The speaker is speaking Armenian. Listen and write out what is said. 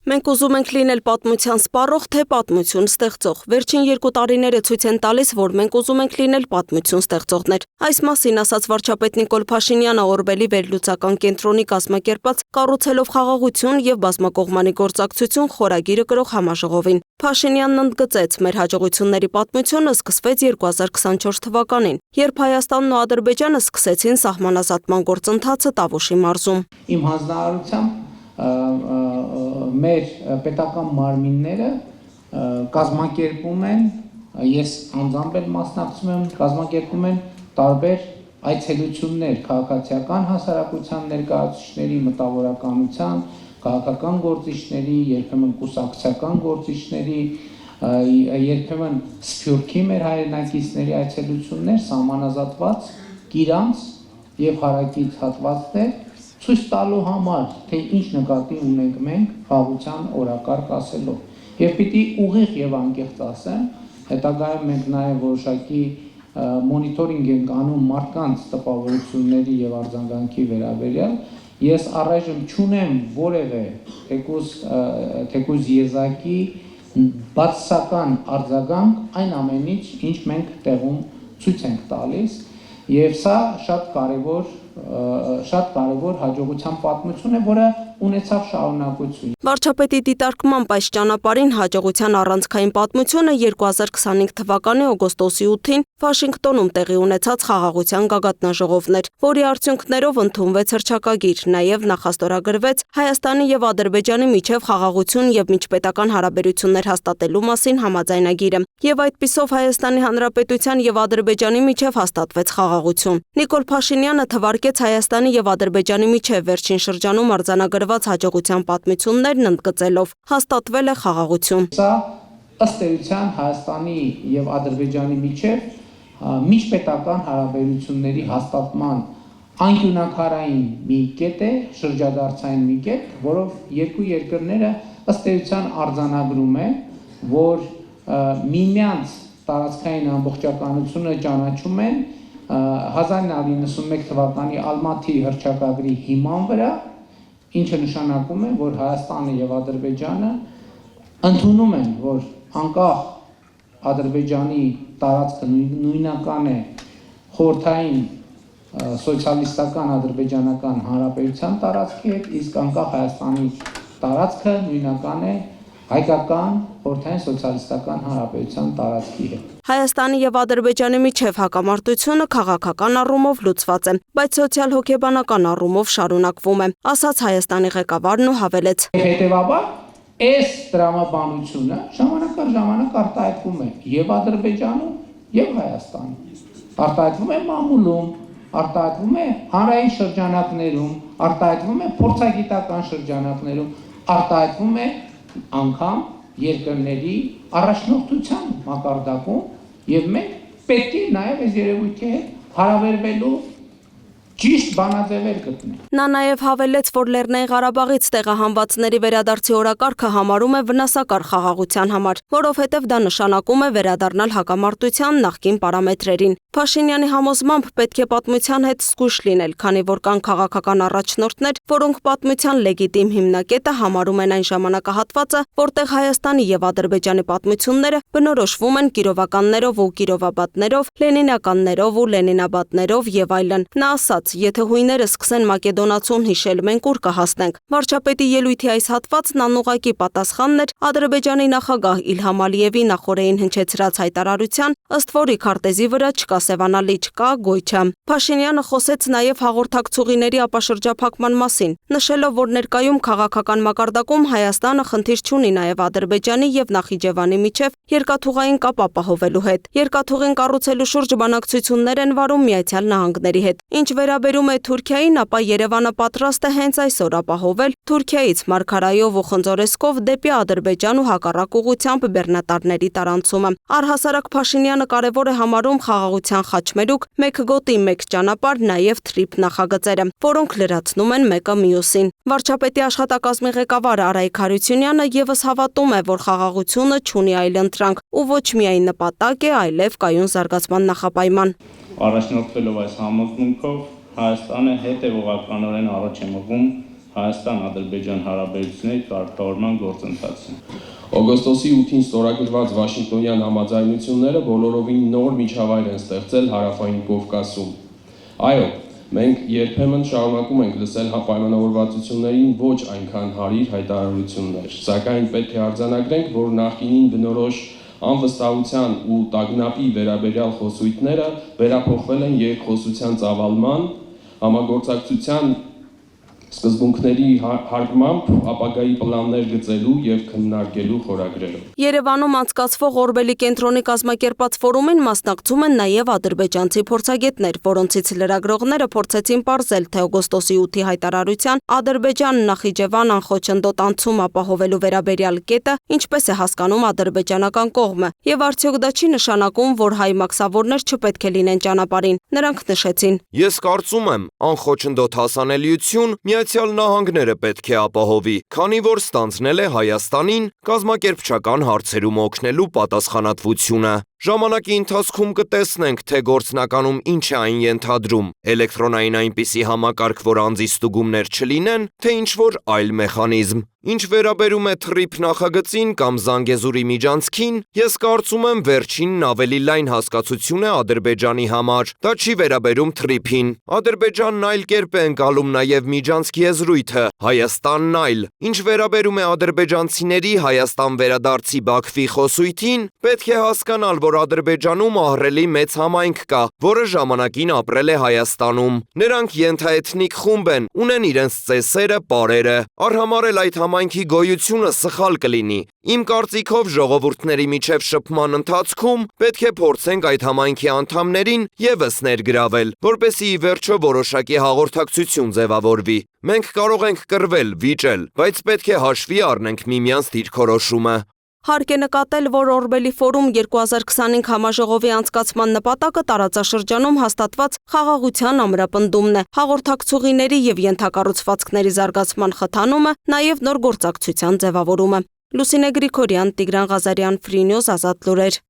Մենք ուզում ենք լինել պատմության սպառող, թե պատմություն ստեղծող։ Վերջին 2 տարիները ցույց են տալիս, որ մենք ուզում ենք լինել պատմություն ստեղծողներ։ Այս մասին ասաց վարչապետ Նիկոլ Փաշինյանը Օրբելի վերլուծական կենտրոնի կազմակերպած «Կառուցելով խաղաղություն եւ բազմակողմանի գործակցություն» խորագիրը կրող համաժողովին։ Փաշինյանն ընդգծեց, մեր հաջողությունների պատմությունը սկսվեց 2024 թվականին, երբ Հայաստանն ու Ադրբեջանը սկսեցին սահմանազատման գործընթացը Տավուշի մարզում։ Իմ հանձնարարությամբ մեր պետական մարմինները կազմակերպում են, ես անձամբ էլ մասնակցում եմ, կազմակերպում են տարբեր այցելություններ քաղաքացիական հասարակության ներկայացուցիչների, մտավորականության, քաղաքական գործիչների, երբեմն կուսակցական գործիչների, երբեմն Սփյուռքի մեր հայրենակիցների այցելություններ, սահմանազատված կիրանց եւ հարակից հատվածներ ցույց տալու համար, թե ինչ նկատի ունենք մենք խաղաղության օրակարգ ասելով։ Եվ պիտի ուղիղ եւ անկեղծ ասեմ, հետագայում մենք նաեւ որոշակի մոնիտորինգ ենք անում մարդկանց տպավորությունների եւ արձագանքի վերաբերյալ։ Ես առայժմ չունեմ որևէ թեկուզ եզակի բացասական արձագանք այն ամենից, ինչ մենք տեղում ցույց ենք տալիս, եւ սա շատ կարևոր հաջողության պատմություն է, որը ունեցավ շարունակություն։ Վարչապետի դիտարկմամբ այս ճանապարհին հաջողության առանցքային պատմությունը 2025 թվականի օգոստոսի 8-ին Վաշինգտոնում տեղի ունեցած խաղաղության գագաթնաժողովն էր, որի արդյունքներով ընդունվեց հռչակագիր, նաև նախաստորագրվեց Հայաստանի եւ Ադրբեջանի միջև խաղաղություն եւ միջպետական հարաբերություններ հաստատելու մասին համաձայնագիրը, եւ այդպիսով Հայաստանի Հանրապետության եւ Ադրբեջանի միջև հաստատվեց խաղաղություն։ Նիկոլ Փաշինյանը թվարկեց Հայաստանի եւ Ադրբեջանի միջև վերջին շրջանում արձանագրված հաջողության պատմություններն ընդգծելով հաստատվել է խաղաղություն։ Սա ըստ էության Հայաստանի եւ Ադրբեջանի միջև միջպետական հարաբերությունների հաստատման անկյունակարային մի կետ է, շրջադարձային մի կետ, որով երկու երկրները ըստ էության արձանագրում է, որ միմյանց տարածքային ամբողջականությունը ճանաչում են 1991 թվականի Ալմաթի հռչակագրի հիման վրա, ինչը նշանակում է, որ Հայաստանը եւ Ադրբեջանը ընդունում են, որ անկախ Ադրբեջանի տարածքը նույնական է խորհրդային սոցիալիստական ադրբեջանական հանրապետության տարածքի հետ, իսկ անկախ Հայաստանի տարածքը նույնական է հայկական խորհրդային սոցիալիստական հանրապետության տարածքի հետ։ Հայաստանի եւ Ադրբեջանի միջև հակամարտությունը քաղաքական առումով լուծված է, բայց սոցիալ-հոգեբանական առումով շարունակվում է, ասաց Հայաստանի ղեկավարն ու հավելեց. Հետևաբար այս դրամաբանությունը ժամանակ առ ժամանակ արտահայտվում է եւ Ադրբեջանում եւ Հայաստանում, արտահայտվում է մամուլում, արտահայտվում է հանրային շրջանակներում, արտահայտվում է փորձագիտական շրջանակներում, արտահայտվում է անգամ երկրների առաջնորդության մակարդակում եւ մենք պետք է նաեւ այս երևույթի հետ հարաբերվելու ճիշտ բանաձևեր գտնենք։ Նա նաև հավելեց, որ Լեռնային Ղարաբաղից տեղահանվածների վերադարձի օրակարգը համարում է վնասակար խաղաղության համար, որովհետև դա նշանակում է վերադառնալ հակամարտության նախկին պարամետրերին։ Փաշինյանի համոզմամբ պետք է պատմության հետ զգույշ լինել, քանի որ կան քաղաքական առաջնորդներ, որոնք պատմության լեգիտիմ հիմնակետը համարում են այն ժամանակահատվածը, որտեղ Հայաստանի եւ Ադրբեջանի պատմությունները բնորոշվում են կիրովականներով ու կիրովաբադներով, լենինականներով ու լենինաբադներով եւ այլն։ Նա ասաց. Եթե հույները սկսեն մակեդոնացուն հիշել, մենք ուր կհասնենք։ Վարչապետի ելույթի այս հատվածն անուղղակի պատասխանն էր Ադրբեջանի նախագահ Իլհամ Ալիևի նախորդին հնչեցրած հայտարարության, ըստ որի քարտեզի վրա չկա Սևանալի, չկա Գոյչը։ Փաշինյանը խոսեց նաև հաղորդակցուղիների ապաշրջափակման մասին, նշելով, որ ներկայում քաղաքական մակարդակում Հայաստանը խնդիր չունի նաև Ադրբեջանի եւ Նախիջևանի միջև երկաթուղային կապ ապահովելու հետ։ Երկաթուղին կառուցելու շուրջ բանակցություններ են վարում Միացյալ Նահանգների հետ։ Ինչ վերաբերում է Թուրքիային, ապա Երևանը պատրաստ է հենց այսօր ապահովել Թուրքիայից Մարգարայով ու Խնձորեսկով դեպի Ադրբեջան ու հակառակ ուղղությամբ բեռնատարների տարանցումը։ Առհասարակ Փաշինյանը կարևոր է համարում խաղաղության խաչմերուկ, մեկ գոտի, մեկ ճանապարհ, նաև թրիփ նախագծերը, որոնք լրացնում են մեկը մյուսին։ Վարչապետի աշխատակազմի ղեկավար Արայք Հարությունյանը եւս հավատում է, որ խաղաղությունը չունի այլընտրանք ու ոչ միայն նպատակ է, այլև կայուն զարգացման նախապայման։ Առաջնորդվելով այս համոզմունքով Հայաստանը հետևողականորեն առաջ է մղում Հայաստան-Ադրբեջան հարաբերությունների կարգավորման գործընթացը։ Օգոստոսի 8-ին ստորագրված Վաշինգտոնյան համաձայնությունները բոլորովին նոր միջավայր են ստեղծել Հարավային Կովկասում։ Այո, մենք երբեմն շարունակում ենք լսել պայմանավորվածություններին ոչ այնքան հարիր հայտարարություններ, սակայն պետք է արձանագրենք, որ նախկինին բնորոշ անվստահության ու տագնապի վերաբերյալ խոսույթները վերափոխվել են երկխոսության ծավալման, համագործակցության սկզբունքների հարգմամբ ապագայի պլաններ գծելու և քննարկելու խորագրերով։ Երևանում անցկացվող Օրբելի կենտրոնի կազմակերպած ֆորումին մասնակցում են նաև ադրբեջանցի փորձագետներ, որոնցից լրագրողները փորձեցին պարզել, թե օգոստոսի 8-ի հայտարարության Ադրբեջան Նախիջևան անխոչնդոտ անցում ապահովելու վերաբերյալ կետը ինչպես է հասկանում ադրբեջանական կողմը, եւ արդյոք դա չի նշանակում, որ հայ մաքսավորներ չպետք է լինեն ճանապարհին։ Նրանք նշեցին. Ես կարծում եմ, անխոչնդոտ հասանելիություն Միացյալ Նահանգները պետք է ապահովի, քանի որ ստանձնել է Հայաստանին կազմակերպչական հարցերում օգնելու պատասխանատվությունը։ Ժամանակի ընթացքում կտեսնենք, թե գործնականում ինչ է այն ենթադրում, էլեկտրոնային այնպիսի համակարգ, որ անձի ստուգումներ չլինեն, թե ինչ-որ այլ մեխանիզմ։ Ինչ վերաբերում է թրիփ նախագծին կամ Զանգեզուրի միջանցքին, ես կարծում եմ վերջինն ավելի լայն հասկացություն է Ադրբեջանի համար, դա չի վերաբերում թրիփին։ Ադրբեջանն այլ կերպ է ընկալում նաև միջանցքի եզրույթը, Հայաստանն այլ։ Ինչ վերաբերում է ադրբեջանցիների Հայաստան վերադարձի Բաքվի խոսույթին, պետք է հասկանալ, որ Ադրբեջանում ահռելի մեծ համայնք կա, որը ժամանակին ապրել է Հայաստանում։ Նրանք ենթաէթնիկ խումբ են, ունեն իրենց ծեսերը, պարերը։ Արհամարհել այդ համայնքի գոյությունը սխալ կլինի։ Իմ կարծիքով ժողովուրդների միջև շփման ընթացքում պետք է փորձենք այդ համայնքի անդամներին ևս ներգրավել, որպեսզի ի վերջո որոշակի հաղորդակցություն ձևավորվի։ Մենք կարող ենք կռվել, վիճել, բայց պետք է հաշվի առնենք միմյանց դիրքորոշումը։ Հարկ է նկատել, որ Օրբելի ֆորում 2025 համաժողովի անցկացման նպատակը տարածաշրջանում հաստատված խաղաղության ամրապնդումն է, հաղորդակցուղիների և ենթակառուցվածքների զարգացման խթանումը, նաև նոր գործակցության ձևավորումը։ Լուսինե Գրիգորյան, Տիգրան Ղազարյան, Free News, Ազատ լուրեր։